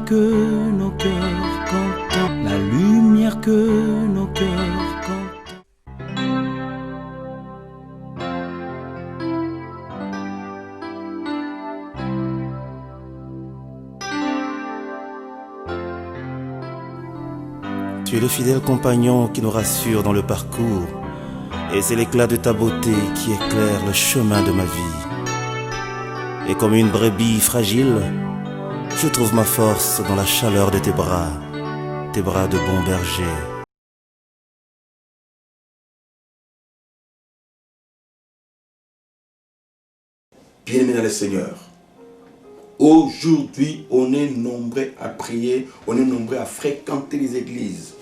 que nos cœurs contemplent, la lumière que nos cœurs contemplent. Tu es le fidèle compagnon qui nous rassure dans le parcours, et c'est l'éclat de ta beauté qui éclaire le chemin de ma vie. Et comme une brebis fragile, je trouve ma force dans la chaleur de tes bras de bon berger. Bien-aimés dans le Seigneur, aujourd'hui, on est nombreux à prier, on est nombreux à fréquenter les églises.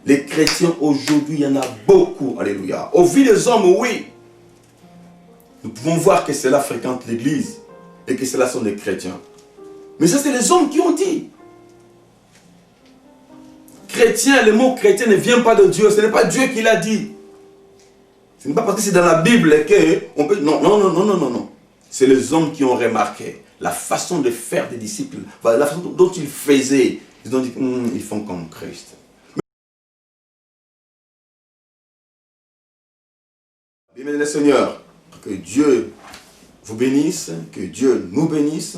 Les chrétiens aujourd'hui, il y en a beaucoup, alléluia. Au vu des hommes, oui. Nous pouvons voir que cela fréquente l'église et que cela sont des chrétiens. Mais ça, c'est les hommes qui ont dit. Chrétien, le mot chrétien ne vient pas de Dieu, ce n'est pas Dieu qui l'a dit. Ce n'est pas parce que c'est dans la Bible qu'on peut... Non. C'est les hommes qui ont remarqué la façon de faire des disciples, la façon dont ils faisaient. Ils ont dit, ils font comme Christ. Bien, le Seigneur, que Dieu vous bénisse, que Dieu nous bénisse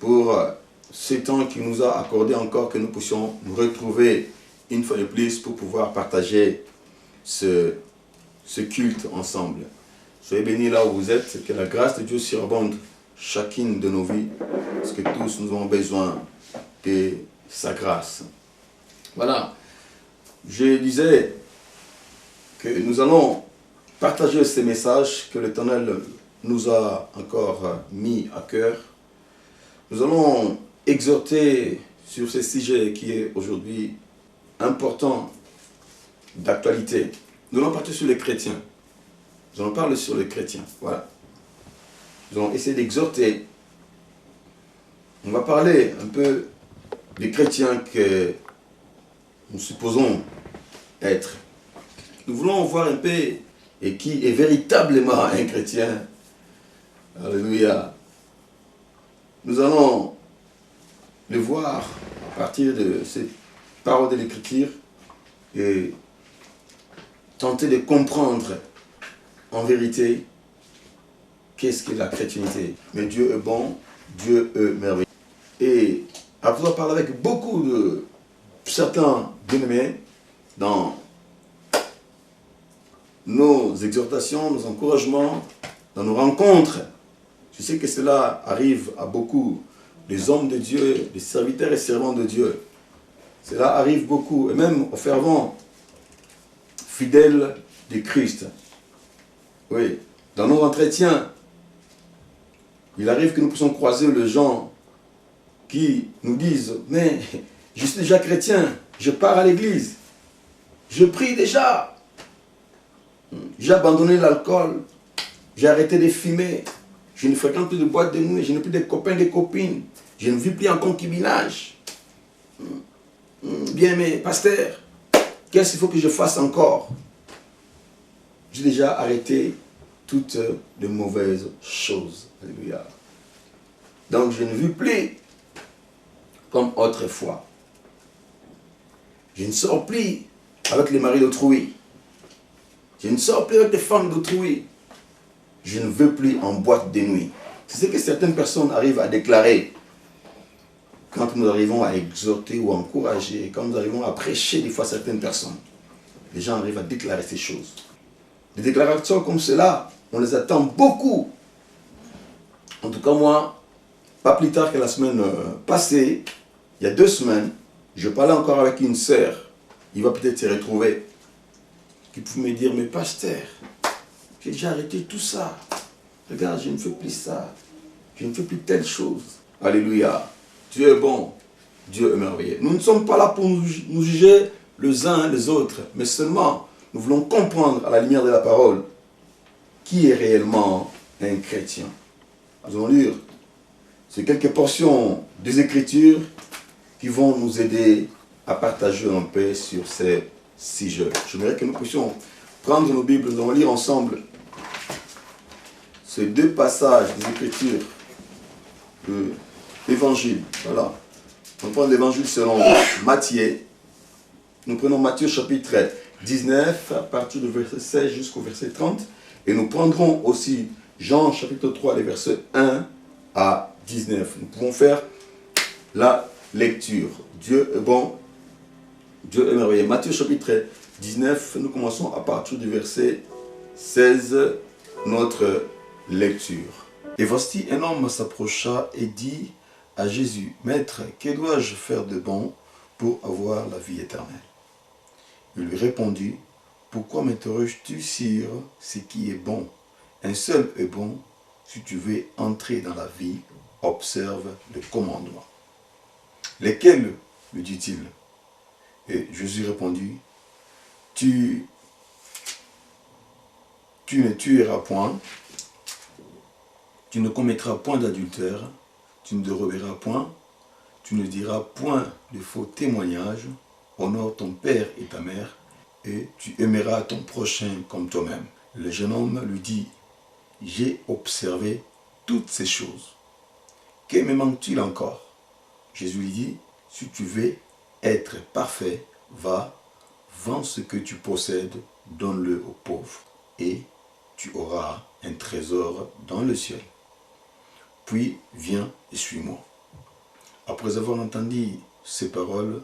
pour ce temps qu'il nous a accordé encore, que nous puissions nous retrouver une fois de plus pour pouvoir partager ce culte ensemble. Soyez bénis là où vous êtes, que la grâce de Dieu surabonde chacune de nos vies, parce que tous nous avons besoin de sa grâce. Voilà, je disais que nous allons partager ces messages que l'Éternel nous a encore mis à cœur. Nous allons exhorter sur ce sujet qui est aujourd'hui important, d'actualité. Nous allons partir sur les chrétiens. Nous allons parler sur les chrétiens. Voilà. Nous allons essayer d'exhorter. On va parler un peu des chrétiens que nous supposons être. Nous voulons voir un peu et qui est véritablement un chrétien. Alléluia. Nous allons le voir à partir de ces paroles de l'Écriture et tenter de comprendre en vérité qu'est-ce que la chrétienté. Mais Dieu est bon, Dieu est merveilleux. Et après avoir parlé avec beaucoup de certains bien-aimés dans nos exhortations, nos encouragements, dans nos rencontres, je sais que cela arrive à beaucoup des hommes de Dieu, des serviteurs et servantes de Dieu. Cela arrive beaucoup, et même aux fervents fidèles de Christ. Oui, dans nos entretiens, il arrive que nous puissions croiser les gens qui nous disent « Mais je suis déjà chrétien, je pars à l'église, je prie déjà. J'ai abandonné l'alcool, j'ai arrêté de fumer, je ne fréquente plus de boîtes de nuit, je n'ai plus de copains, de copines, je ne vis plus en concubinage. Bien, mais pasteur, qu'est-ce qu'il faut que je fasse encore? J'ai déjà arrêté toutes de mauvaises choses. Alléluia. Donc je ne vis plus comme autrefois. Je ne sors plus avec les maris d'autrui. Je ne sors plus avec les femmes d'autrui. Je ne veux plus en boîte de nuit. C'est ce que certaines personnes arrivent à déclarer quand nous arrivons à exhorter ou encourager, quand nous arrivons à prêcher des fois certaines personnes. Les gens arrivent à déclarer ces choses. Des déclarations comme cela, on les attend beaucoup. En tout cas, moi, pas plus tard que la semaine passée, il y a 2 semaines, je parlais encore avec une sœur. Il va peut-être se retrouver. Qui pouvait me dire, mais pasteur, j'ai déjà arrêté tout ça. Regarde, je ne fais plus ça. Je ne fais plus telle chose. Alléluia. Dieu est bon. Dieu est merveilleux. Nous ne sommes pas là pour nous juger les uns les autres, mais seulement nous voulons comprendre à la lumière de la parole qui est réellement un chrétien. Nous allons lire ces quelques portions des Écritures qui vont nous aider à partager un peu sur ces sujets. J'aimerais que nous puissions prendre nos Bibles, nous allons lire ensemble ces 2 passages des Écritures de l'Évangile. Voilà. On prend l'évangile selon Matthieu. Nous prenons Matthieu chapitre 19, à partir du verset 16 jusqu'au verset 30. Et nous prendrons aussi Jean chapitre 3, les versets 1 à 19. Nous pouvons faire la lecture. Dieu est bon, Dieu est merveilleux. Matthieu chapitre 19, nous commençons à partir du verset 16, notre lecture. Et voici un homme s'approcha et dit à Jésus, « Maître, que dois-je faire de bon pour avoir la vie éternelle ?» Il lui répondit, « Pourquoi m'interroges-tu sur ce qui est bon? Un seul est bon, si tu veux entrer dans la vie, observe le commandement. » « Lesquels ?» lui dit-il. Et Jésus répondit, « Tu ne tueras point, tu ne commettras point d'adultère, tu ne déroberas point, tu ne diras point de faux témoignages, honore ton père et ta mère, et tu aimeras ton prochain comme toi-même. » Le jeune homme lui dit, « J'ai observé toutes ces choses. Que me manque-t-il encore ?» Jésus lui dit, « Si tu veux être parfait, va, vends ce que tu possèdes, donne-le aux pauvres, et tu auras un trésor dans le ciel. Puis viens et suis-moi. » Après avoir entendu ces paroles,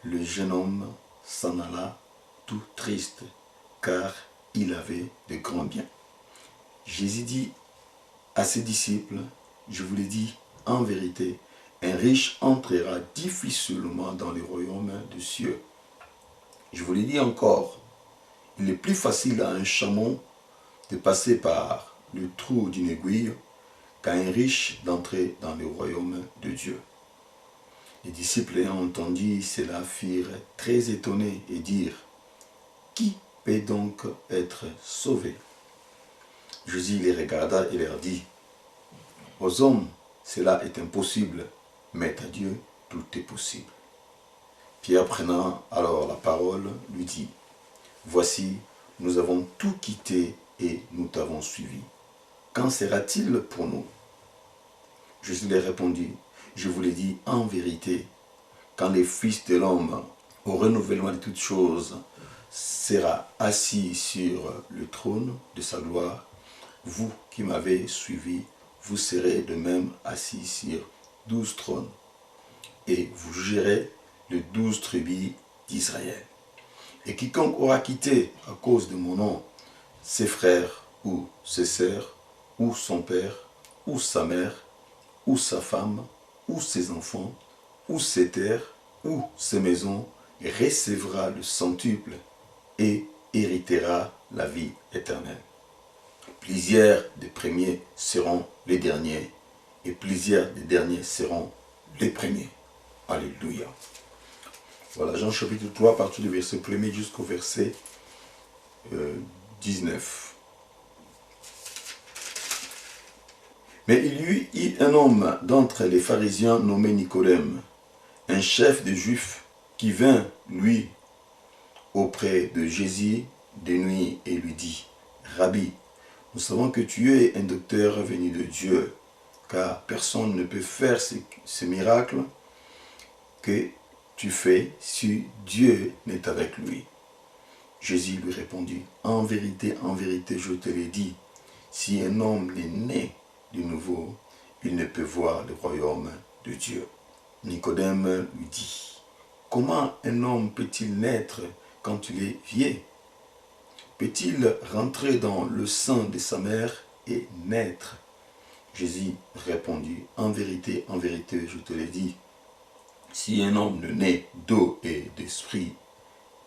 le jeune homme s'en alla tout triste, car il avait de grands biens. Jésus dit à ses disciples, « Je vous l'ai dit en vérité, un riche entrera difficilement dans le royaume des cieux. Je vous l'ai dit encore, il est plus facile à un chameau de passer par le trou d'une aiguille qu'à un riche d'entrer dans le royaume de Dieu. » Les disciples ayant entendu cela furent très étonnés et dirent, « Qui peut donc être sauvé ?» Jésus les regarda et leur dit, « Aux hommes, cela est impossible, mais à Dieu, tout est possible. » Pierre, prenant alors la parole, lui dit, « Voici, nous avons tout quitté et nous t'avons suivi. Qu'en sera-t-il pour nous ?» Jésus leur répondit, « Je vous l'ai dit en vérité, quand le Fils de l'homme, au renouvellement de toutes choses, sera assis sur le trône de sa gloire, vous qui m'avez suivi, vous serez de même assis sur 12 trônes, et vous jugerez les 12 tribus d'Israël. Et quiconque aura quitté à cause de mon nom ses frères ou ses sœurs, ou son père, ou sa mère, ou sa femme, ou ses enfants, ou ses terres, ou ses maisons, recevra le centuple et héritera la vie éternelle. Plusieurs des premiers seront les derniers, et plusieurs des derniers seront les premiers. Alléluia. Voilà, Jean chapitre 3, à partir du verset 1er jusqu'au verset 19. Mais il y eut un homme d'entre les pharisiens nommé Nicodème, un chef des Juifs, qui vint, lui, auprès de Jésus de nuit et lui dit, « Rabbi, nous savons que tu es un docteur venu de Dieu, car personne ne peut faire ce miracle que tu fais si Dieu n'est avec lui. » Jésus lui répondit, « En vérité, je te l'ai dit, si un homme n'est né de nouveau, il ne peut voir le royaume de Dieu. » Nicodème lui dit, « Comment un homme peut-il naître quand il est vieux? Peut-il rentrer dans le sein de sa mère et naître? » Jésus répondit, « En vérité, je te l'ai dit, si un homme ne naît d'eau et d'esprit,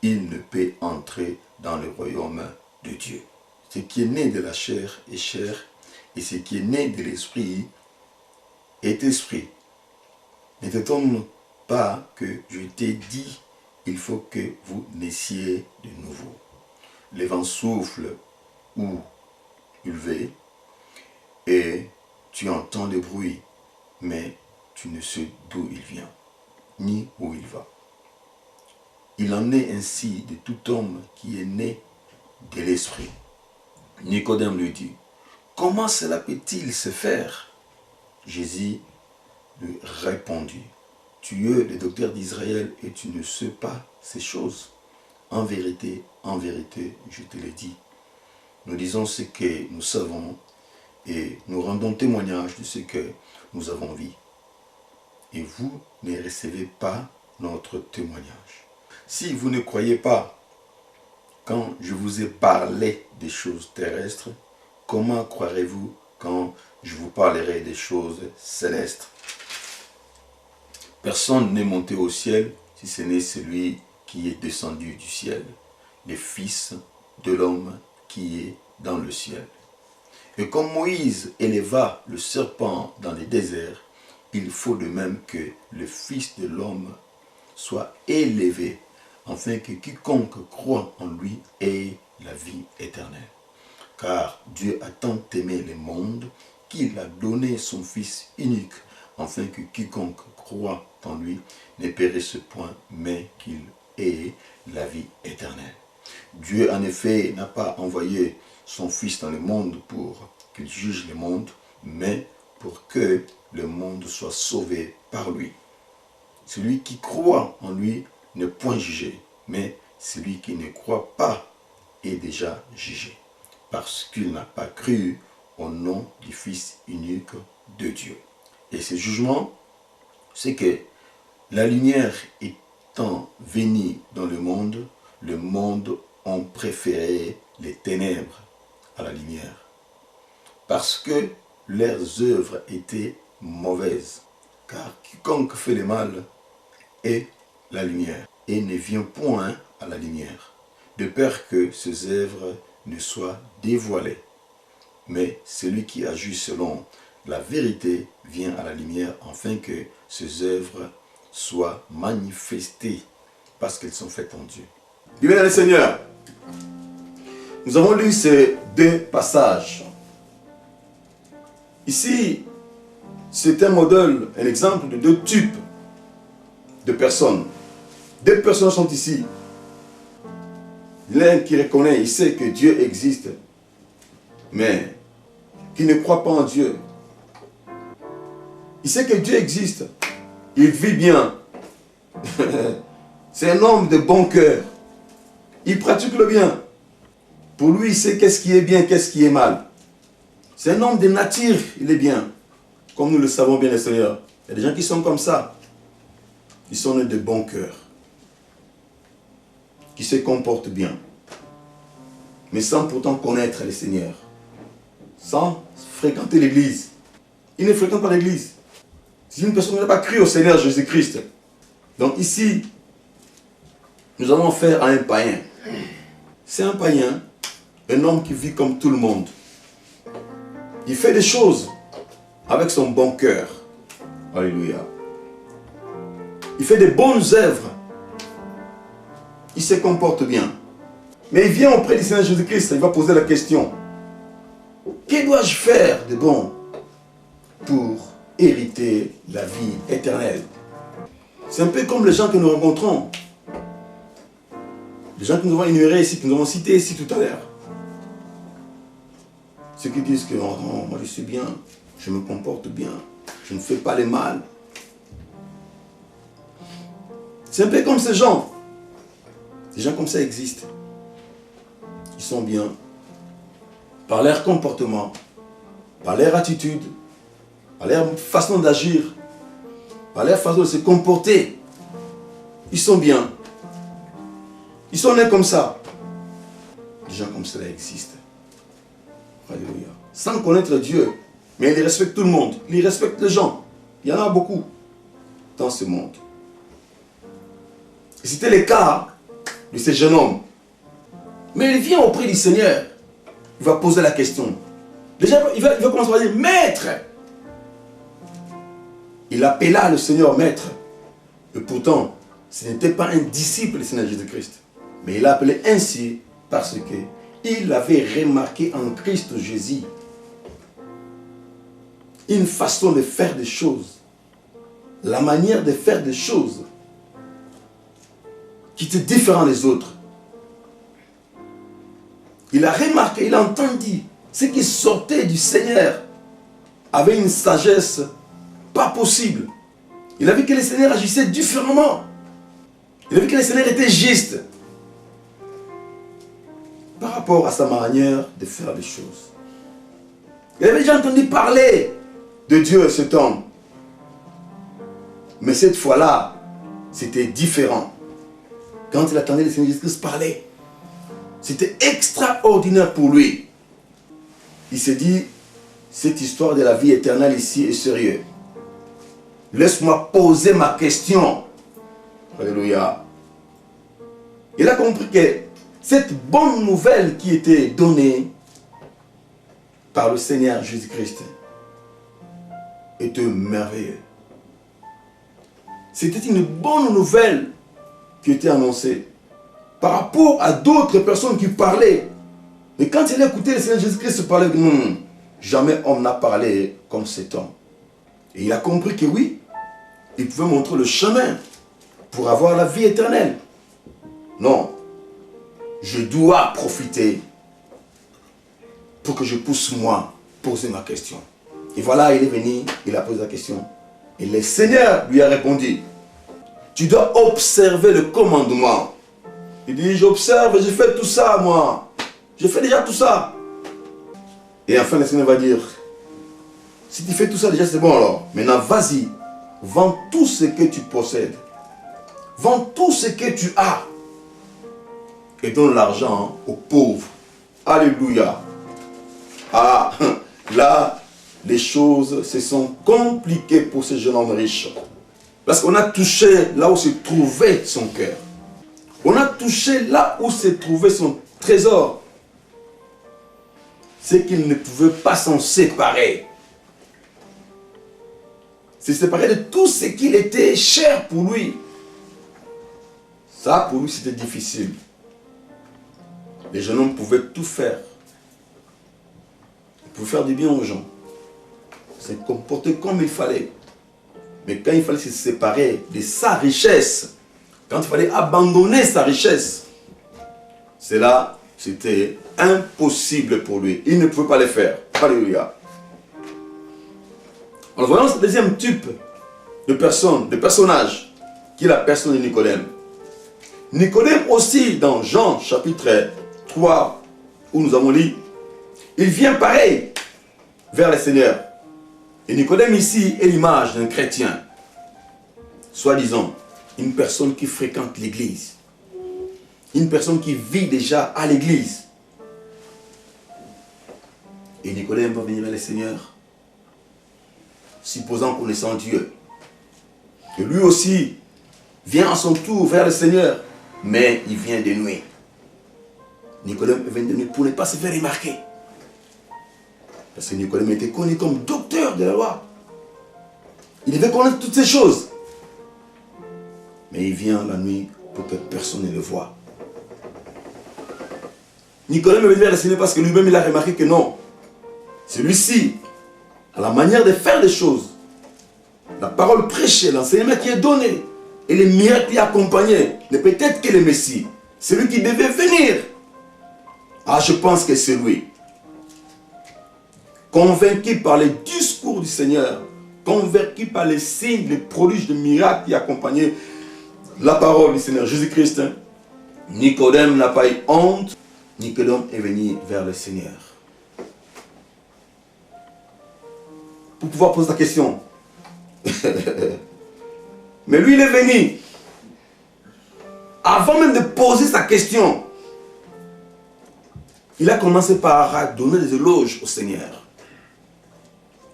il ne peut entrer dans le royaume de Dieu. Ce qui est né de la chair est chair, et ce qui est né de l'esprit est esprit. Ne t'étonne pas que je t'ai dit, il faut que vous naissiez de nouveau. Le vent souffle où il veut, et tu entends le bruit, mais tu ne sais d'où il vient, ni où il va. Il en est ainsi de tout homme qui est né de l'esprit. » Nicodème lui dit, « Comment cela peut-il se faire ?» Jésus lui répondit, « tu es le docteur d'Israël et tu ne sais pas ces choses. En vérité, je te le dis. Nous disons ce que nous savons et nous rendons témoignage de ce que nous avons vu. Et vous ne recevez pas notre témoignage. Si vous ne croyez pas quand je vous ai parlé des choses terrestres, comment croirez-vous quand je vous parlerai des choses célestes? Personne n'est monté au ciel si ce n'est celui qui est descendu du ciel, le Fils de l'homme qui est dans le ciel. Et comme Moïse éleva le serpent dans le désert, il faut de même que le Fils de l'homme soit élevé, afin que quiconque croit en lui ait la vie éternelle. Car Dieu a tant aimé le monde qu'il a donné son Fils unique, afin que quiconque croit en lui ne périsse point, mais qu'il ait la vie éternelle. Dieu, en effet, n'a pas envoyé son Fils dans le monde pour qu'il juge le monde, mais pour que le monde soit sauvé par lui. Celui qui croit en lui n'est point jugé, mais celui qui ne croit pas est déjà jugé, parce qu'il n'a pas cru au nom du Fils unique de Dieu. Et ce jugement, c'est que la lumière étant venue dans le monde ont préféré les ténèbres à la lumière, parce que leurs œuvres étaient mauvaises. Car quiconque fait le mal est la lumière, et ne vient point à la lumière, de peur que ses œuvres ne soient dévoilées. Mais celui qui agit selon la vérité vient à la lumière, afin que ses œuvres soient manifestées, parce qu'elles sont faites en Dieu. Bien, les Seigneurs, nous avons lu ces deux passages. Ici, c'est un modèle, un exemple de deux types de personnes. Deux personnes sont ici. L'un qui reconnaît, il sait que Dieu existe, mais qui ne croit pas en Dieu. Il sait que Dieu existe. Il vit bien. C'est un homme de bon cœur. Il pratique le bien. Pour lui, il sait qu'est-ce qui est bien, qu'est-ce qui est mal. C'est un homme de nature, il est bien. Comme nous le savons bien, les Seigneurs. Il y a des gens qui sont comme ça. Ils sont de bon cœur. Qui se comportent bien. Mais sans pourtant connaître le Seigneur. Sans fréquenter l'église. Il ne fréquente pas l'église. C'est une personne qui n'a pas cru au Seigneur Jésus-Christ. Donc ici, nous avons affaire à un païen. C'est un païen, un homme qui vit comme tout le monde. Il fait des choses avec son bon cœur. Alléluia. Il fait des bonnes œuvres. Il se comporte bien. Mais il vient auprès du Seigneur Jésus-Christ, il va poser la question. Que dois-je faire de bon pour hériter la vie éternelle? C'est un peu comme les gens que nous rencontrons. Les gens que nous avons énumérés ici, que nous avons cités ici tout à l'heure. Ceux qui disent que oh, non, moi je suis bien, je me comporte bien, je ne fais pas le mal. C'est un peu comme ces gens. Des gens comme ça existent. Ils sont bien par leur comportement, par leur attitude, par leur façon d'agir, par leur façon de se comporter. Ils sont bien. Ils sont nés comme ça. Des gens comme cela existent. Alléluia. Sans connaître Dieu, mais ils respectent tout le monde. Ils respectent les gens. Il y en a beaucoup dans ce monde. Et c'était le cas de ce jeune homme. Mais il vient auprès du Seigneur. Il va poser la question. Déjà, il va commencer par dire, Maître. Il appela le Seigneur Maître. Et pourtant, ce n'était pas un disciple du Seigneur Jésus-Christ. Mais il l'a appelé ainsi parce qu'il avait remarqué en Christ Jésus une façon de faire des choses. La manière de faire des choses qui était différente des autres. Il a remarqué, il a entendu ce qui sortait du Seigneur avait une sagesse pas possible. Il a vu que le Seigneur agissait différemment. Il a vu que le Seigneur était juste par rapport à sa manière de faire les choses. Il avait déjà entendu parler de Dieu, cet homme. Mais cette fois-là, c'était différent. Quand il attendait le Seigneur Jésus-Christ parler, c'était extraordinaire pour lui. Il s'est dit, cette histoire de la vie éternelle ici est sérieuse. Laisse-moi poser ma question. Alléluia. Il a compris que cette bonne nouvelle qui était donnée par le Seigneur Jésus-Christ était merveilleuse. C'était une bonne nouvelle qui était annoncée par rapport à d'autres personnes qui parlaient. Mais quand il a écouté le Seigneur Jésus-Christ parler, jamais homme n'a parlé comme cet homme. Et il a compris que oui, il pouvait montrer le chemin pour avoir la vie éternelle. Non, je dois profiter pour que je puisse moi poser ma question. Et voilà, il est venu, il a posé la question. Et le Seigneur lui a répondu, tu dois observer le commandement. Il dit, j'observe, je fais tout ça moi. Je fais déjà tout ça. Et enfin le Seigneur va dire, si tu fais tout ça déjà c'est bon alors. Maintenant vas-y, vends tout ce que tu possèdes. Vends tout ce que tu as. Et donne l'argent aux pauvres. Alléluia. Ah, là, les choses se sont compliquées pour ce jeune homme riche. Parce qu'on a touché là où se trouvait son cœur. On a touché là où se trouvait son trésor. C'est qu'il ne pouvait pas s'en séparer. Se séparer de tout ce qu'il était cher pour lui. Ça, pour lui, c'était difficile. Les jeunes hommes pouvaient tout faire. Ils pouvaient faire du bien aux gens. Se comporter comme il fallait. Mais quand il fallait se séparer de sa richesse, quand il fallait abandonner sa richesse, cela, c'était impossible pour lui. Il ne pouvait pas le faire. Alléluia. Alors voyons ce deuxième type de personne, de personnage, qui est la personne de Nicodème. Nicodème aussi, dans Jean chapitre 3, où nous avons lu, il vient pareil vers le Seigneur. Et Nicodème ici est l'image d'un chrétien, soi-disant une personne qui fréquente l'église, une personne qui vit déjà à l'église. Et Nicodème va venir vers le Seigneur, supposant connaissant Dieu. Et lui aussi vient à son tour vers le Seigneur, mais il vient de nuit. Nicodème vient de nuit pour ne pas se faire remarquer. Parce que Nicodème était connu comme docteur de la loi. Il devait connaître toutes ces choses. Mais il vient la nuit pour que personne ne le voie. Nicodème est venu vers le Seigneur parce que lui-même il a remarqué que non. Celui-ci, à la manière de faire les choses, la parole prêchée, l'enseignement qui est donné, et les miracles qui accompagnaient, ne peut être que le Messie. Celui qui devait venir. Ah, je pense que c'est lui. Convaincu par les discours du Seigneur, convaincu par les signes, les prodiges, les miracles qui accompagnaient la parole du Seigneur Jésus-Christ, Nicodème n'a pas eu honte. Nicodème est venu vers le Seigneur. Pour pouvoir poser la question. Mais lui, il est venu. Avant même de poser sa question, il a commencé par donner des éloges au Seigneur.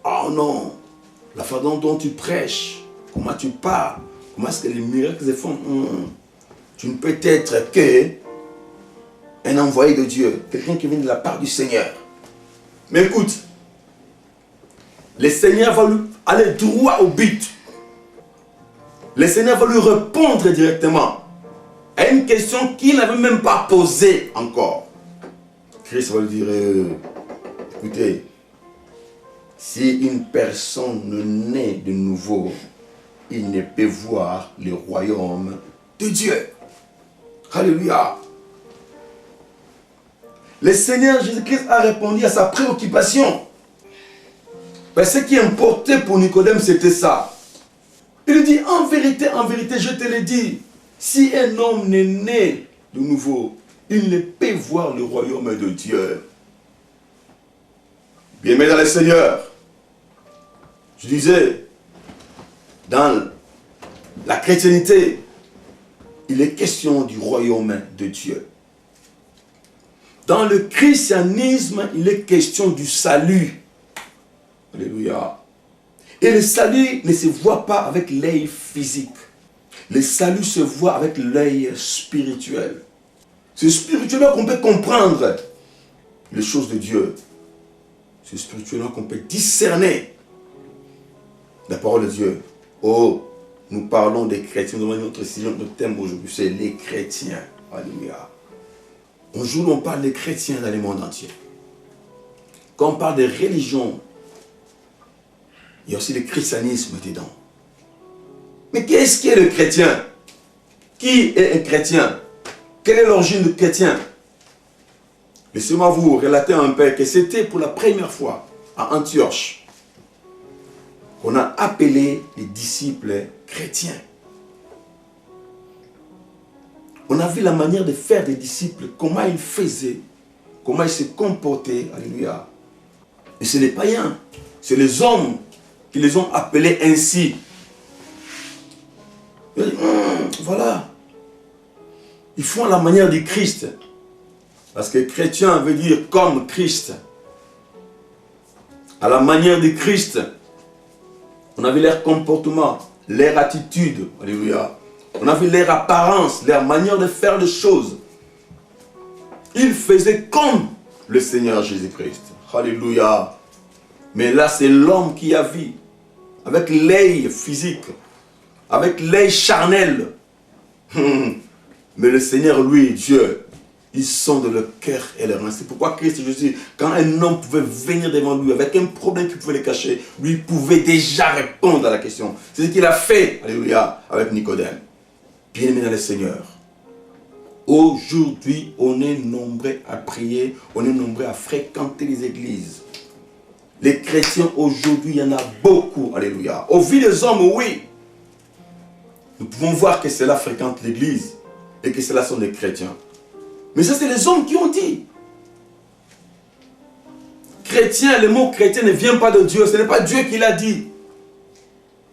Oh non, la façon dont tu prêches, comment tu parles, comment est-ce que les miracles se font, tu ne peux être qu'un envoyé de Dieu, quelqu'un qui vient de la part du Seigneur. Mais écoute, le Seigneur va lui aller droit au but. Le Seigneur va lui répondre directement à une question qu'il n'avait même pas posée encore. Christ va lui dire, écoutez, si une personne naît de nouveau, il ne peut voir le royaume de Dieu. Alléluia. Le Seigneur Jésus-Christ a répondu à sa préoccupation. Mais ce qui importait pour Nicodème, c'était ça. Il dit, en vérité, je te le dis, si un homme n'est né de nouveau, il ne peut voir le royaume de Dieu. Bien-aimés dans le Seigneur, je disais, dans la chrétienté, il est question du royaume de Dieu. Dans le christianisme, il est question du salut. Alléluia. Et le salut ne se voit pas avec l'œil physique. Le salut se voit avec l'œil spirituel. C'est spirituellement qu'on peut comprendre les choses de Dieu. C'est spirituellement qu'on peut discerner la parole de Dieu. Oh, nous parlons des chrétiens. Notre thème aujourd'hui, c'est les chrétiens. Alléluia. Aujourd'hui, on parle des chrétiens dans le monde entier. Quand on parle des religions, il y a aussi le christianisme dedans. Mais qu'est-ce qu'est le chrétien? Qui est un chrétien? Quelle est l'origine du chrétien? Laissez-moi vous relater un peu que c'était pour la première fois à Antioche qu'on a appelé les disciples chrétiens. On a vu la manière de faire des disciples, comment ils faisaient, comment ils se comportaient. Alléluia. Et c'est les païens, c'est les hommes qui les ont appelés ainsi. Voilà. Ils font à la manière du Christ. Parce que chrétien veut dire comme Christ. À la manière du Christ. On a vu leur comportement, leur attitude. Alléluia. On a vu leur apparence, leur manière de faire les choses. Ils faisaient comme le Seigneur Jésus-Christ. Alléluia. Mais là, c'est l'homme qui a vu. Avec l'œil physique. Avec l'œil charnel. Mais le Seigneur, lui, Dieu, ils sont de le cœur et le rein. C'est pourquoi Christ Jésus, quand un homme pouvait venir devant lui avec un problème qu'il pouvait le cacher, lui pouvait déjà répondre à la question. C'est ce qu'il a fait, alléluia, avec Nicodème. Bien-aimé dans le Seigneur, aujourd'hui, on est nombreux à prier, on est nombreux à fréquenter les églises. Les chrétiens, aujourd'hui, il y en a beaucoup, alléluia. Au vu des hommes, oui. Nous pouvons voir que cela fréquente l'église et que cela sont des chrétiens. Mais ça, c'est les hommes qui ont dit. Chrétien, le mot chrétien ne vient pas de Dieu. Ce n'est pas Dieu qui l'a dit.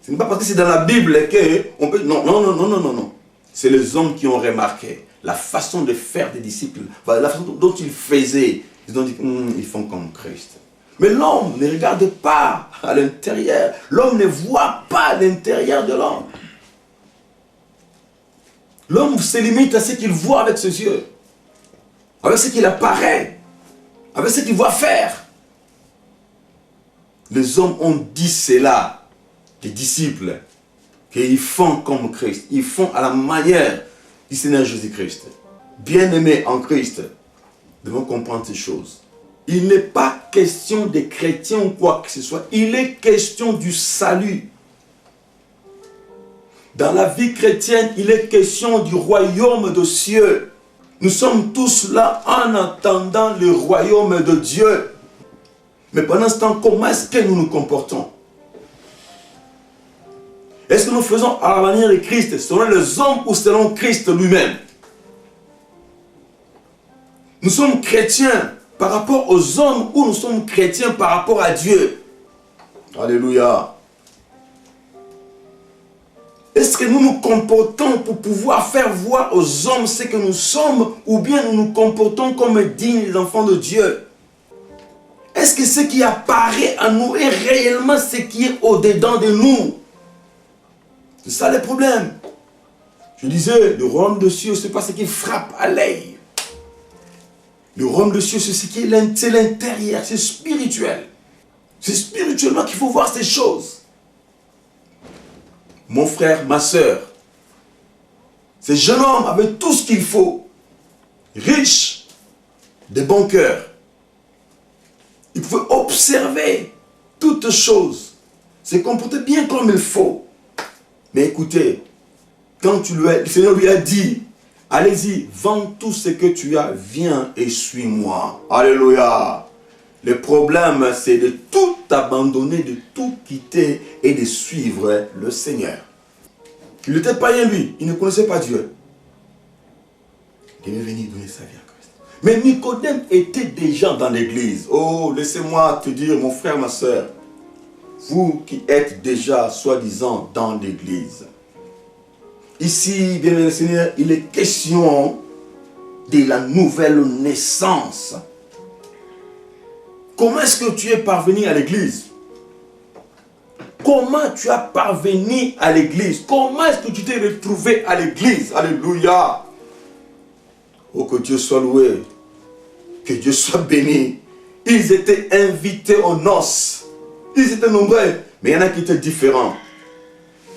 Ce n'est pas parce que c'est dans la Bible qu'on peut... Non. C'est les hommes qui ont remarqué la façon de faire des disciples, la façon dont ils faisaient. Ils ont dit, ils font comme Christ. Mais l'homme ne regarde pas à l'intérieur. L'homme ne voit pas l'intérieur de l'homme. L'homme se limite à ce qu'il voit avec ses yeux. Avec ce qu'il apparaît. Avec ce qu'il voit faire. Les hommes ont dit cela, les disciples, qu'ils font comme Christ. Ils font à la manière du Seigneur Jésus-Christ. Bien-aimés en Christ, nous devons comprendre ces choses. Il n'est pas question des chrétiens ou quoi que ce soit. Il est question du salut. Dans la vie chrétienne, il est question du royaume des cieux. Nous sommes tous là en attendant le royaume de Dieu. Mais pendant ce temps, comment est-ce que nous nous comportons? Est-ce que nous faisons à la manière de Christ, selon les hommes ou selon Christ lui-même? Nous sommes chrétiens par rapport aux hommes ou nous sommes chrétiens par rapport à Dieu? Alléluia. Est-ce que nous nous comportons pour pouvoir faire voir aux hommes ce que nous sommes ou bien nous nous comportons comme dignes enfants de Dieu? Est-ce que ce qui apparaît à nous est réellement ce qui est au-dedans de nous? C'est ça le problème. Je disais, le royaume de cieux, ce n'est pas ce qui frappe à l'œil. Le royaume de cieux, c'est ce qui est l'intérieur, c'est spirituel. C'est spirituellement qu'il faut voir ces choses. Mon frère, ma soeur, ce jeune homme avait tout ce qu'il faut. Riche, de bon cœur. Il pouvait observer toutes choses. Se comporter bien comme il faut. Mais écoutez, quand le Seigneur lui a dit, allez-y, vends tout ce que tu as, viens et suis-moi. Alléluia. Le problème, c'est de tout abandonner, de tout quitter et de suivre le Seigneur. Il était païen lui, il ne connaissait pas Dieu. Il est venu donner sa vie à Christ. Mais Nicodème était déjà dans l'église. Oh, laissez-moi te dire, mon frère, ma soeur, vous qui êtes déjà, soi-disant, dans l'église. Ici, bien aimé Seigneur, il est question de la nouvelle naissance. Comment est-ce que tu es parvenu à l'église? Comment tu as parvenu à l'église? Comment est-ce que tu t'es retrouvé à l'église? Alléluia. Oh, que Dieu soit loué. Que Dieu soit béni. Ils étaient invités aux noces. Ils étaient nombreux. Mais il y en a qui étaient différents.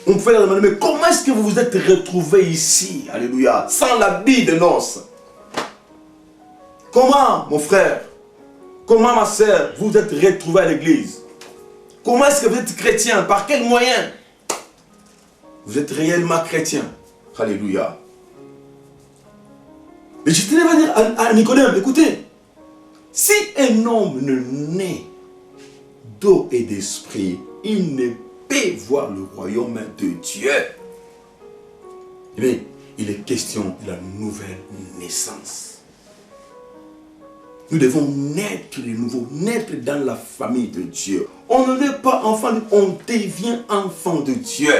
On peut leur demander, mais comment est-ce que vous vous êtes retrouvés ici? Alléluia. Sans l'habit de noces. Comment, mon frère? Comment, ma soeur, vous vous êtes retrouvés à l'église? Comment est-ce que vous êtes chrétien? Par quel moyen? Vous êtes réellement chrétien. Alléluia. Mais je tenais à dire à Nicodème, écoutez, si un homme ne naît d'eau et d'esprit, il ne peut voir le royaume de Dieu. Mais il est question de la nouvelle naissance. Nous devons naître de nouveau, naître dans la famille de Dieu. On ne naît pas enfant, on devient enfant de Dieu.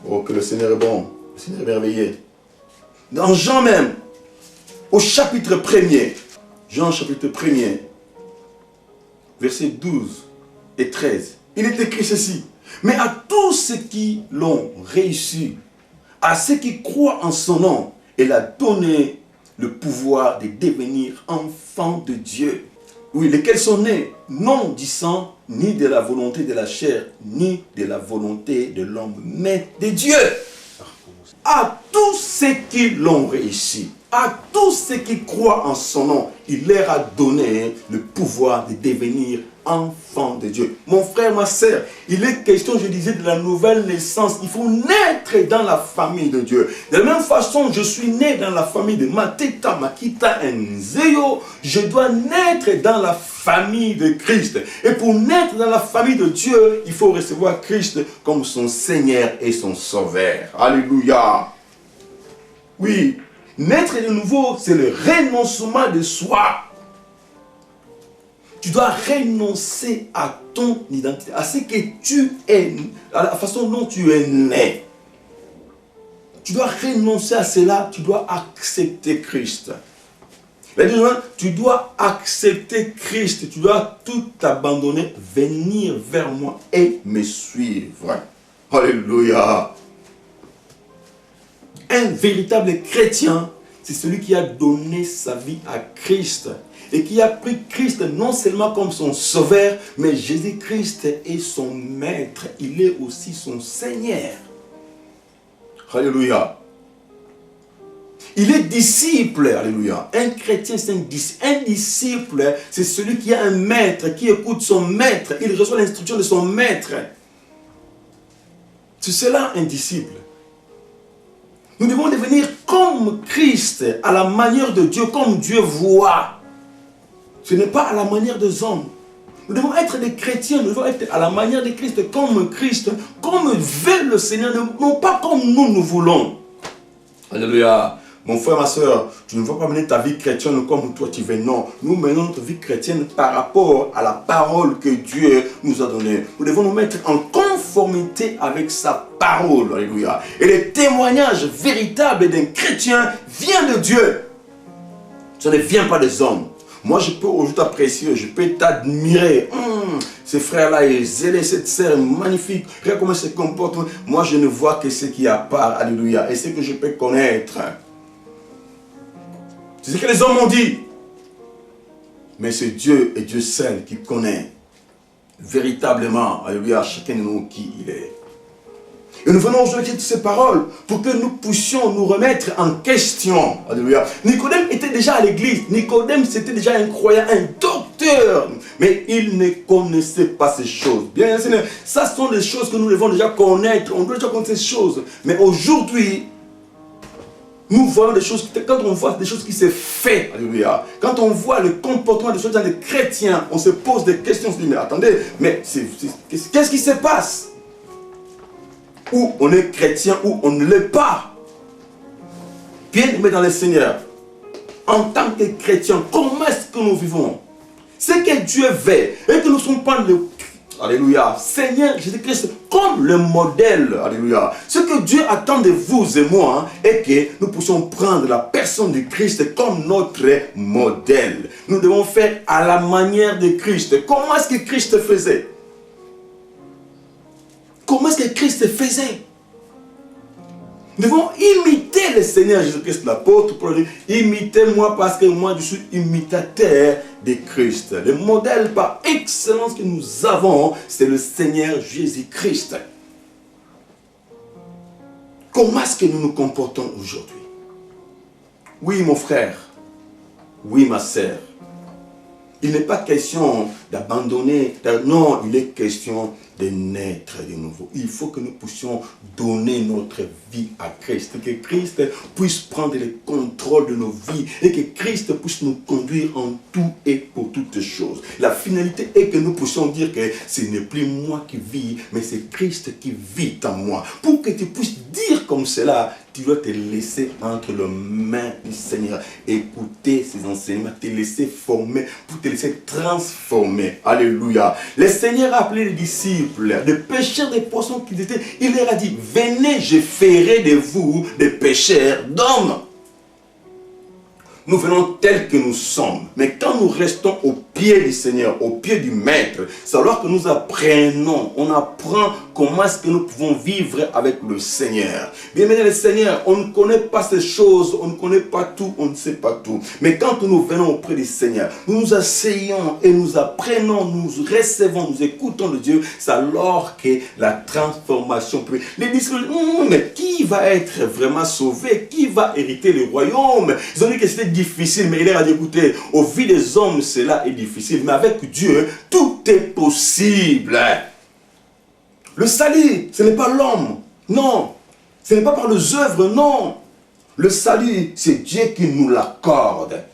Oh, que le Seigneur est bon, le Seigneur est merveilleux. Dans Jean même, au chapitre 1er, Jean chapitre 1er, versets 12 et 13, il est écrit ceci. Mais à tous ceux qui l'ont réussi, à ceux qui croient en son nom, il a donné le pouvoir de devenir enfants de Dieu. Oui, lesquels sont nés, non du sang, ni de la volonté de la chair, ni de la volonté de l'homme, mais de Dieu. À tous ceux qui l'ont réussi, à tous ceux qui croient en son nom, il leur a donné le pouvoir de devenir enfants de Dieu. Mon frère, ma soeur, il est question, je disais, de la nouvelle naissance. Il faut naître dans la famille de Dieu. De la même façon, je suis né dans la famille de Mateta, Makita, Nzeyo. Je dois naître dans la famille de Christ. Et pour naître dans la famille de Dieu, il faut recevoir Christ comme son Seigneur et son Sauveur. Alléluia. Oui, naître de nouveau, c'est le renoncement de soi. Tu dois renoncer à ton identité, à ce que tu es, à la façon dont tu es né. Tu dois renoncer à cela, tu dois accepter Christ. Tu dois accepter Christ, tu dois tout abandonner, venir vers moi et me suivre. Alléluia. Un véritable chrétien, c'est celui qui a donné sa vie à Christ. Et qui a pris Christ non seulement comme son sauveur, mais Jésus-Christ est son maître. Il est aussi son Seigneur. Alléluia. Il est disciple. Alléluia. Un chrétien, c'est un disciple. Un disciple, c'est celui qui a un maître, qui écoute son maître. Il reçoit l'instruction de son maître. C'est cela un disciple. Nous devons devenir comme Christ, à la manière de Dieu, comme Dieu voit. Ce n'est pas à la manière des hommes. Nous devons être des chrétiens, nous devons être à la manière de Christ, comme veut le Seigneur, non pas comme nous voulons. Alléluia. Mon frère, ma soeur, tu ne vas pas mener ta vie chrétienne comme toi tu veux. Non, nous menons notre vie chrétienne par rapport à la parole que Dieu nous a donnée. Nous devons nous mettre en conformité avec sa parole. Alléluia. Et le témoignage véritable d'un chrétien vient de Dieu. Ça ne vient pas des hommes. Moi, je peux aujourd'hui t'apprécier, je peux t'admirer. Ce frère-là est zélé, cette sœur est magnifique. Regarde comment elle se comporte. Moi, je ne vois que ce qui est à part. Alléluia. Et ce que je peux connaître. C'est ce que les hommes ont dit. Mais c'est Dieu et Dieu seul qui connaît véritablement, alléluia, chacun de nous qui il est. Et nous venons aujourd'hui avec ces paroles pour que nous puissions nous remettre en question. Alléluia. Nicodème était déjà à l'église. Nicodème, c'était déjà un croyant, un docteur. Mais il ne connaissait pas ces choses. Bien, ça sont des choses que nous devons déjà connaître. On doit déjà connaître ces choses. Mais aujourd'hui, nous voyons des choses, quand on voit des choses qui se font, alléluia, quand on voit le comportement des choses dans les chrétiens, on se pose des questions, on se dit, mais attendez, mais qu'est-ce qui se passe? ou on est chrétien ou on ne l'est pas. Bien-aimés dans le Seigneur, en tant que chrétiens, comment est-ce que nous vivons? C'est que Dieu veut et que nous ne sommes pas le Alléluia, Seigneur Jésus-Christ comme le modèle. Alléluia. Ce que Dieu attend de vous et moi est que nous puissions prendre la personne de Christ comme notre modèle. Nous devons faire à la manière de Christ. Comment est-ce que Christ faisait? Comment est-ce que Christ faisait? Nous devons imiter le Seigneur Jésus-Christ, l'apôtre, pour dire, imitez-moi parce que moi je suis imitateur de Christ. Le modèle par excellence que nous avons, c'est le Seigneur Jésus-Christ. Comment est-ce que nous nous comportons aujourd'hui? Oui, mon frère. Oui, ma sœur. Il n'est pas question d'abandonner. Non, il est question de naître de nouveau. Il faut que nous puissions donner notre vie à Christ. Que Christ puisse prendre le contrôle de nos vies. Et que Christ puisse nous conduire en tout et pour toutes choses. La finalité est que nous puissions dire que ce n'est plus moi qui vis, mais c'est Christ qui vit en moi. Pour que tu puisses dire comme cela, tu dois te laisser entre les mains du Seigneur. Écouter ses enseignements, te laisser former, pour te laisser transformer. Alléluia. Le Seigneur a appelé les disciples, des pêcheurs des poissons qu'ils étaient. Il leur a dit, venez, je ferai de vous des pêcheurs d'hommes. Nous venons tels que nous sommes. Mais quand nous restons au pied du Seigneur, au pied du Maître, c'est alors que nous apprenons. On apprend comment est-ce que nous pouvons vivre avec le Seigneur. Bien aimé le Seigneur, on ne connaît pas ces choses, on ne connaît pas tout, on ne sait pas tout. Mais quand nous venons auprès du Seigneur, nous nous asseyons et nous apprenons, nous recevons, nous écoutons de Dieu, c'est alors que la transformation peut... Les disciples, mais qui va être vraiment sauvé? Qui va hériter le royaume? Ils ont dit que c'était difficile, mais il leur a dit, écoutez, au vu des hommes, cela est difficile, mais avec Dieu, tout est possible. Le salut, ce n'est pas l'homme, non. Ce n'est pas par les œuvres, non. Le salut, c'est Dieu qui nous l'accorde.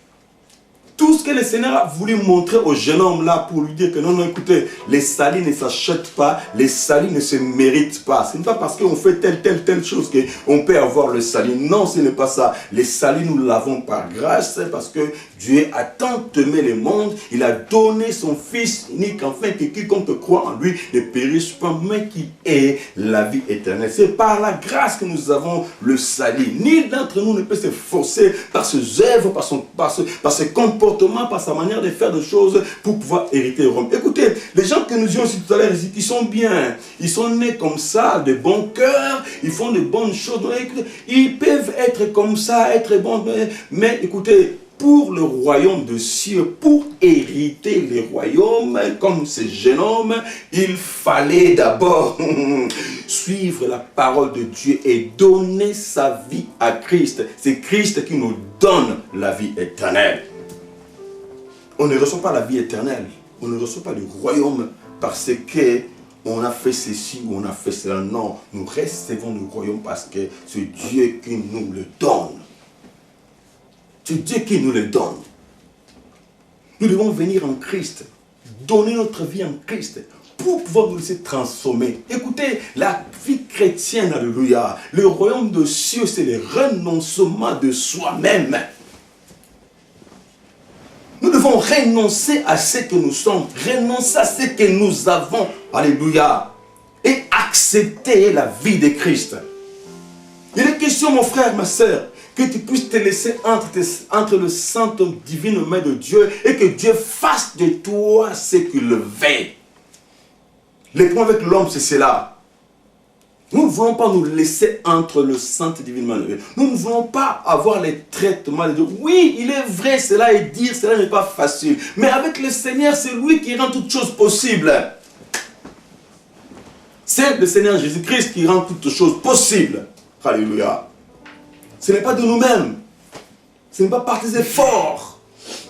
Tout ce que le Seigneur a voulu montrer au jeune homme là pour lui dire que non, non, écoutez, les saluts ne s'achètent pas, les saluts ne se méritent pas. Ce n'est pas parce qu'on fait telle chose qu'on peut avoir le salut. Non, ce n'est pas ça. Les saluts, nous l'avons par grâce parce que Dieu a tant aimé le monde, il a donné son Fils unique afin que quiconque croit en lui ne périsse pas, mais qui ait la vie éternelle. C'est par la grâce que nous avons le salut. Nul d'entre nous ne peut se forcer par ses œuvres, par ses comportements, par sa manière de faire des choses pour pouvoir hériter Rome. Écoutez, les gens que nous disons aussi tout à l'heure, ils sont bien, ils sont nés comme ça, de bon cœur, ils font de bonnes choses. Donc, écoutez, ils peuvent être comme ça, être bons, mais écoutez, pour le royaume de cieux, pour hériter le royaume, comme ce jeune homme, il fallait d'abord suivre la parole de Dieu et donner sa vie à Christ. C'est Christ qui nous donne la vie éternelle. On ne reçoit pas la vie éternelle, on ne reçoit pas le royaume parce que on a fait ceci ou on a fait cela. Non, nous recevons le royaume parce que c'est Dieu qui nous le donne. C'est Dieu qui nous le donne. Nous devons venir en Christ, donner notre vie en Christ pour pouvoir nous laisser transformer. Écoutez, la vie chrétienne, alléluia, le royaume de cieux, c'est le renoncement de soi-même. Nous devons renoncer à ce que nous sommes, renoncer à ce que nous avons, alléluia, et accepter la vie de Christ. Il est question, mon frère, ma soeur, que tu puisses te laisser entre le sainte divine main de Dieu et que Dieu fasse de toi ce qu'il veut. Le point avec l'homme, c'est cela. Nous ne voulons pas nous laisser entre le sainte divine main de Dieu. Nous ne voulons pas avoir les traitements de Dieu. Oui, il est vrai, cela est dire, cela n'est pas facile. Mais avec le Seigneur, c'est lui qui rend toutes choses possibles. C'est le Seigneur Jésus-Christ qui rend toutes choses possibles. Alléluia. Ce n'est pas de nous-mêmes. Ce n'est pas par tes efforts.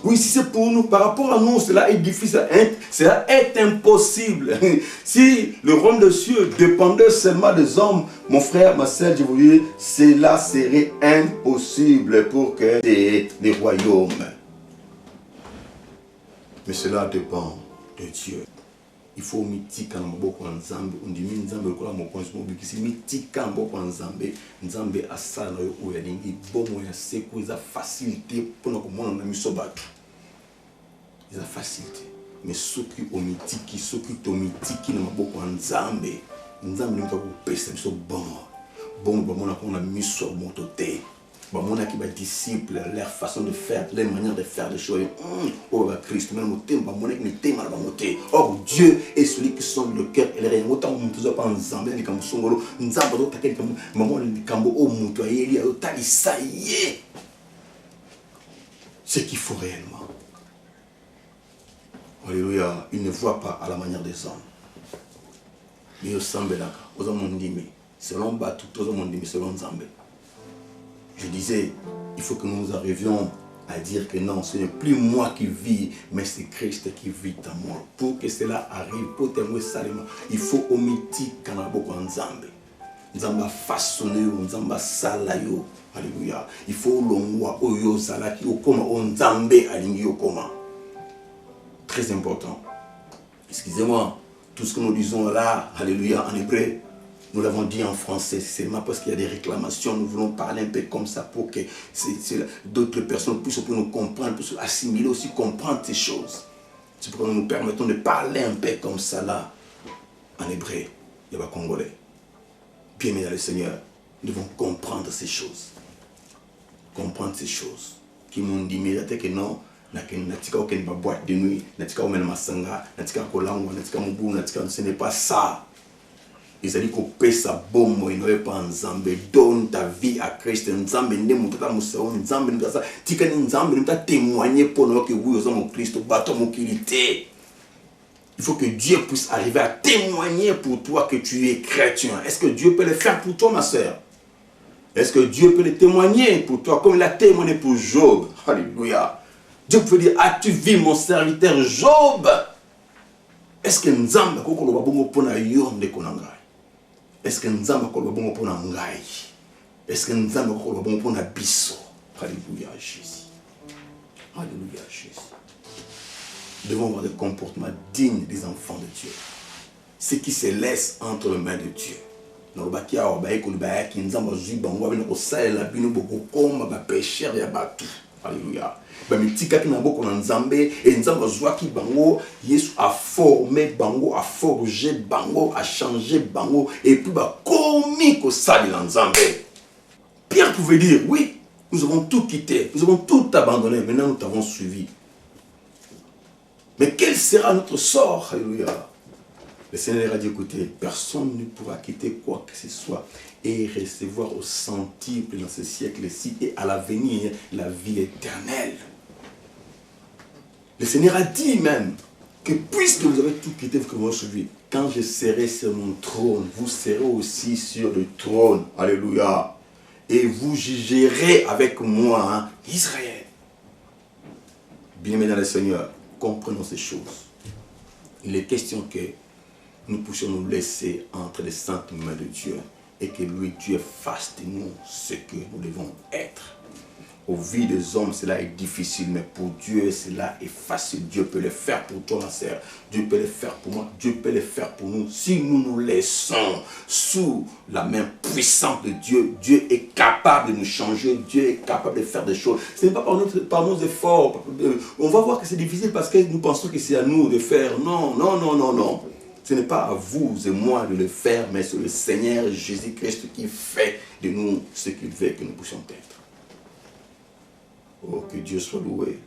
Oui, si c'est pour nous, par rapport à nous, cela est difficile, cela est impossible. Si le royaume des cieux dépendait seulement des hommes, mon frère, ma soeur, je vous dis, cela serait impossible pour que les royaumes. Mais cela dépend de Dieu. il faut mitika na maboko ya nzambe ondimi nzambe lokola mokonzi mobikisi mitika na maboko ya nzambe nzambe asala na yo oyo alingi bomo ya seko eza facilité mpona komona na miso bato eza facilité mais soki omitiki soki tomitiki na maboko ya nzambe nzambe ndimaka kopesa biso bomo bamona kona miso ya moto te bamonaki badisciple leur façon de faire leur manière de faire des choses oh Christ même motema bamonaki mitema na bango te. Or Dieu est celui qui sonde le cœur et les reins autant moto oza pa nzambe likambo songolo nzambe azotaka likambo mamona likambo o moto ayeli azotalisa ye ce qu'il faut réellement. Alléluia. Il ne voit pas à la manière des hommes mais osambelaka oza mondimi selon batu toza mondimi selon nzambe. Je disais, il faut que nous arrivions à dire que non, ce n'est plus moi qui vis, mais c'est Christ qui vit en moi. Pour que cela arrive, pour témoigner salement, il faut omiti kanaboko nzambe. Nzamba façonné, nzamba salayo. Alléluia. Il faut l'ongwa oyo salaki okoma nzambe alingi okoma. Très important. Excusez-moi, tout ce que nous disons là, alléluia, en hébreu, nous l'avons dit en français, c'est seulement parce qu'il y a des réclamations. Nous voulons parler un peu comme ça pour que d'autres personnes puissent nous comprendre, puissent assimiler aussi, comprendre ces choses. C'est pourquoi nous nous permettons de parler un peu comme ça là, en hébreu, il y a congolais. Bien aimé dans le Seigneur, nous devons comprendre ces choses. Comprendre ces choses. Qui m'ont dit, mais que non, boîte de nuit, ce n'est pas ça. Ils ont dit qu'on paie sa bombe, il n'avait pas nzambe. Donne ta vie à Christ. Nzambe ne mutata musao, nzambe ne ça. Tika nzambe ne t'a témoigné pour nous que oui, nous sommes Christ, bateau mon qualité. Il faut que Dieu puisse arriver à témoigner pour toi que tu es chrétien. Est-ce que Dieu peut le faire pour toi, ma sœur? Est-ce que Dieu peut le témoigner pour toi comme il a témoigné pour Job? Alléluia. Dieu peut dire, as-tu vu mon serviteur Job? Est-ce que nzambe kokolo babongo pona yonde konanga? Est-ce que nous avons bon pour ngai? Est-ce que nous avons bon pour na biso? Alléluia Jésus. Alléluia Jésus. Nous devons avoir des comportements dignes des enfants de Dieu. Ce qui se laisse entre les mains de Dieu. Nous avons alléluia. Bamitika ki na boko na nzambe et nzambe zwaki bango Yesu a formé bango, a forgé bango, a changé bango et puis ba komi ko sali na nzambe. Pierre pouvait dire oui, nous avons tout quitté, nous avons tout abandonné, maintenant nous t'avons suivi. Mais quel sera notre sort? Alléluia. Le Seigneur a dit écoutez, personne ne pourra quitter quoi que ce soit et recevoir au centuple dans ce siècle-ci et à l'avenir la vie éternelle. Le Seigneur a dit même que puisque vous avez tout quitté, vous m'avez suivi, quand je serai sur mon trône, vous serez aussi sur le trône. Alléluia. Et vous jugerez avec moi Israël. Bien-aimés dans le Seigneur, comprenons ces choses. Il est question que nous puissions nous laisser entre les saintes mains de Dieu et que lui, Dieu fasse de nous ce que nous devons être. Aux vies des hommes, cela est difficile, mais pour Dieu, cela est facile. Dieu peut le faire pour toi, ma sœur. Dieu peut le faire pour moi. Dieu peut le faire pour nous. Si nous nous laissons sous la main puissante de Dieu, Dieu est capable de nous changer. Dieu est capable de faire des choses. Ce n'est pas par nos efforts. On va voir que c'est difficile parce que nous pensons que c'est à nous de faire. Non, non, non, non, non. Ce n'est pas à vous et moi de le faire, mais c'est le Seigneur Jésus-Christ qui fait de nous ce qu'il veut que nous puissions être. Oh, que Dieu soit loué,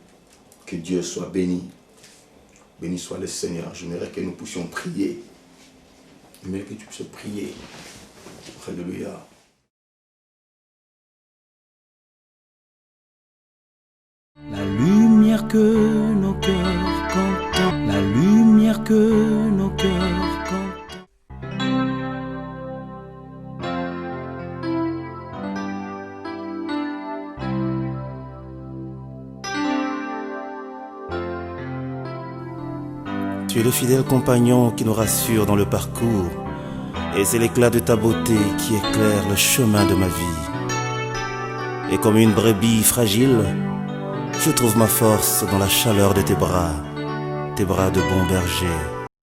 que Dieu soit béni. Béni soit le Seigneur. J'aimerais que nous puissions prier. J'aimerais que tu puisses prier. Alléluia. La lumière que nos cœurs contemplent, la lumière que nos cœurs contemplent. Tu es le fidèle compagnon qui nous rassure dans le parcours, et c'est l'éclat de ta beauté qui éclaire le chemin de ma vie. Et comme une brebis fragile, je trouve ma force dans la chaleur de tes bras de bon berger.